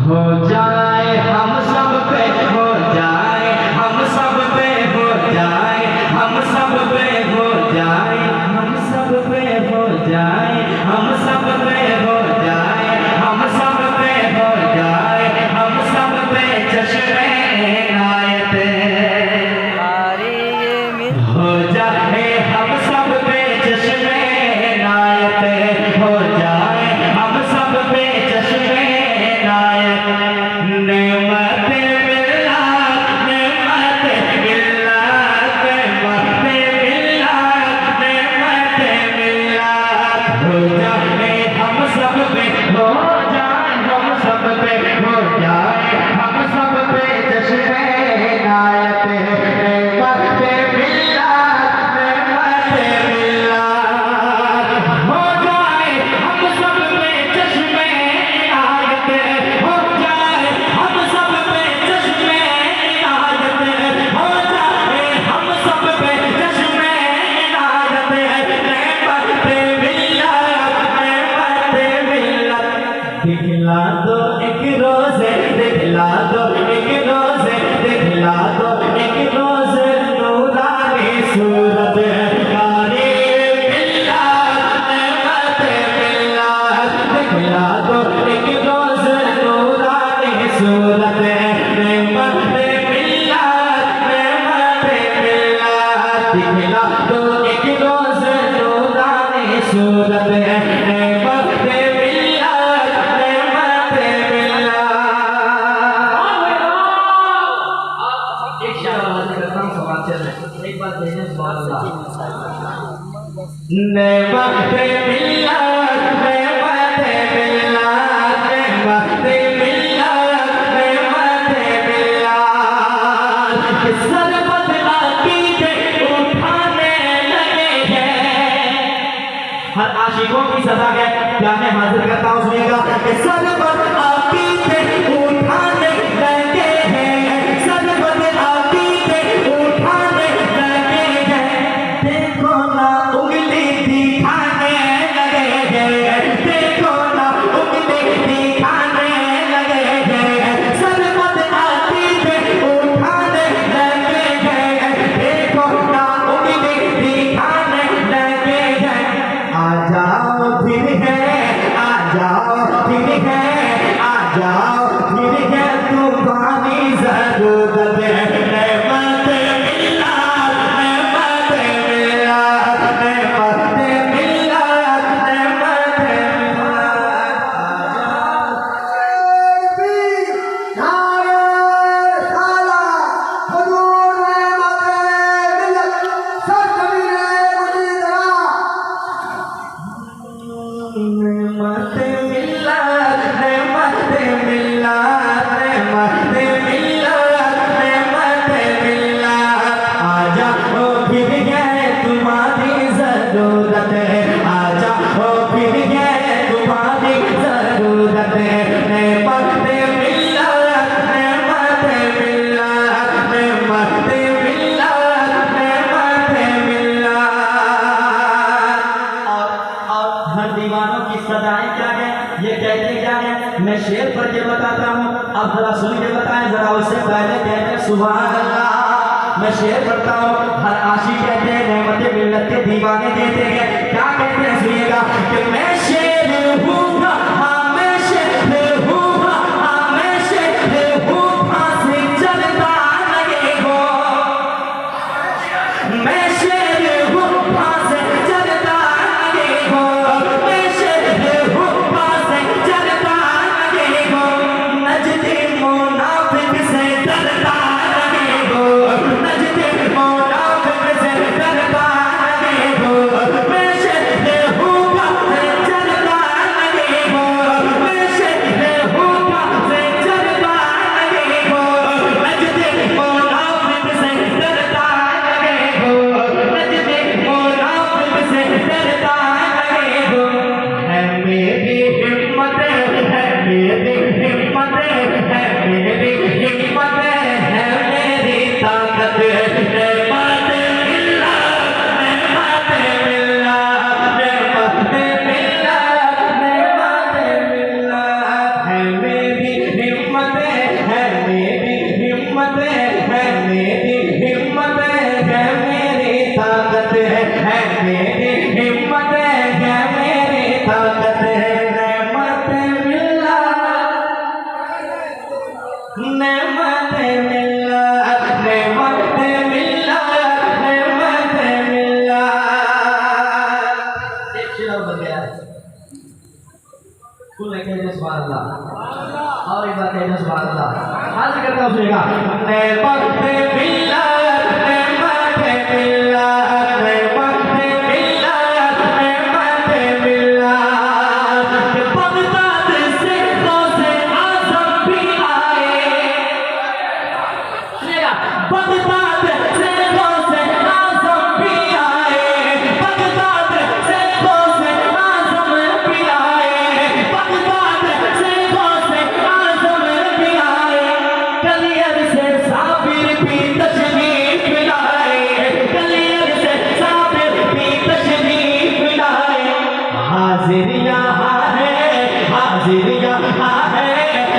हो जाए हम सब पे, हो जाए हम सब पे, हो जाए हम सब पे, हो जाए हम सब पे, हो जाए हम सब पे, हो जाए हम सब पे, हो जाए हम सब पे चश्मे इनायत हो जाए हम सब पे चश्मे इनायत हो जाए हम सब पे चश्मे इनायत नेमत बिल्ला नेमत बिल्ला नेमत बिल्ला नेमत बिल्ला हो जाए हम सब पे, हो जाए हम सब पे, हो जाए हम सब पे चश्मे इनायत नेमत बिल्ला नेमत बिल्ला हो जाए हम सब पे चश्मे इनायत हो जाए हम सब पे चश्मे इनायत हो जाए हम सब पे चश्मे इनायत नेमत बिल्ला नेमत बिल्ला दिखला दो एक रोज़े, दिखला दो एक रोज़े, दिखला दो एक रोज़े नूरानी सूरत कारी बिल्ला नेमत बिल्ला दिखला दो एक रोज़े नूरानी सूरत नेमत बिल्ला नेमत बिल्ला दिखला दो एक रोज़े नूरानी सूरत नेमत बिल्ला नेमत बिल्ला। एक शाबाश करता हूँ सवाल चल रहा है एक बात कहने सुभान अल्लाह नेमत बिल्ला नेमत बिल्ला नेमत बिल्ला नेमत बिल्ला सरबत अकीदे उठाने लगे हैं हर आशिकों की सदा है क्या मैं हाजिर करता हूँ सुनिएगा सरबत अकीदे उठाने लगे हैं सरबत अकीदे उठाने लगे हैं देखो ना उंगली दिखाने लगे हैं देखो ना उंगली दिखाने लगे हैं सरबत अकीदे उठाने लगे हैं देखो ना उंगली दिखाने लगे हैं आ जाओ फिर है आ जाओ फिर है आ जाओ फिर है तुम्हारी जरूरत है नेमत बिल्ला नेमत बिल्ला नेमत बिल्ला नेमत नेमत बिल्ला नेमत बिल्ला नेमत बिल्ला नेमत बिल्ला आ जाओ फिर है तुम्हारी जरूरत है आ जाओ फिर है तुम्हारी जरूरत है नेमत बिल्ला नेमत बिल्ला नेमत बिल्ला नेमत बिल्ला और हर दीवानों की सदाएं क्या है ये कहते क्या है मैं शेर पढ़ के बताता हूँ अब जरा सुन के बताएं जरा उससे पहले कहते हैं सुभान अल्लाह मैं शेर पढ़ता हूँ हर आशिक कहते हैं नेमत मिल्लत के दीवाने कहते हैं क्या कहते हैं सुनिएगा कि मैं शेर हूँ हाँ मैं शेर हूँ हाँ मैं शेर हूँ फांसी चलता लगे हो मैं शेर हूँ फांसी चलता लगे हो मैं शेर हूँ फांसी चलता लगे हो नजदे मुनाफिक से डरता लगे हो नजदे मुनाफिक से डरता लगे हो मैं शेर हूँ फांसी चलता लगे कुल कह दो सुभान अल्लाह। और एक बार कह दो सुभान अल्लाह। हाजिर करता हूँ सुनेगा। नेमत मिल्लत नेमत मिल्लत नेमत मिल्लत नेमत मिल्लत बगदाद से गौसे आज़म भी आए। सुनेगा बगदाद से गौसे आज़म भी आए। बगदाद से गौसे आज़म भी आए। बगदाद से गौसे आज़म भी आए। कलियर से साबिर भी तशरीफ लाए। कलियर से साबिर भी तशरीफ लाए। हाजिर यहाँ है हाजिर यहाँ है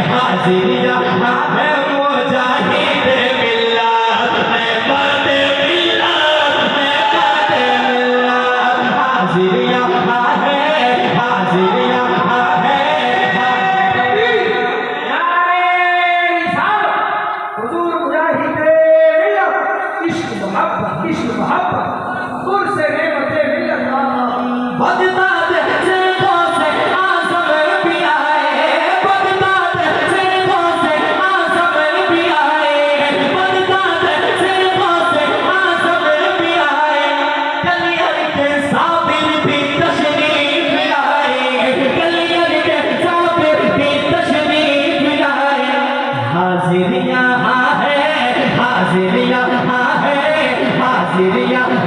हाजिर यहाँ है मुजाहिद मिल्लत नेमत मिल्लत नेमत मिल्लत। हाजिर यहाँ है हाजिर यहाँ है हुजूर मुजाहिद मिल्लत इश्क मोहब्बत कुर्से नेमत मिल्लत। बगदाद से गौसे आज़म भी आए। बगदाद से गौसे आज़म भी आए। बगदाद से गौसे आज़म भी आए। कलियर के साबिर भी तशरीफ लाए। कलियर के साबिर भी तशरीफ लाए। हाजिर यहाँ है हाजिर यहाँ है हाजिर यहाँ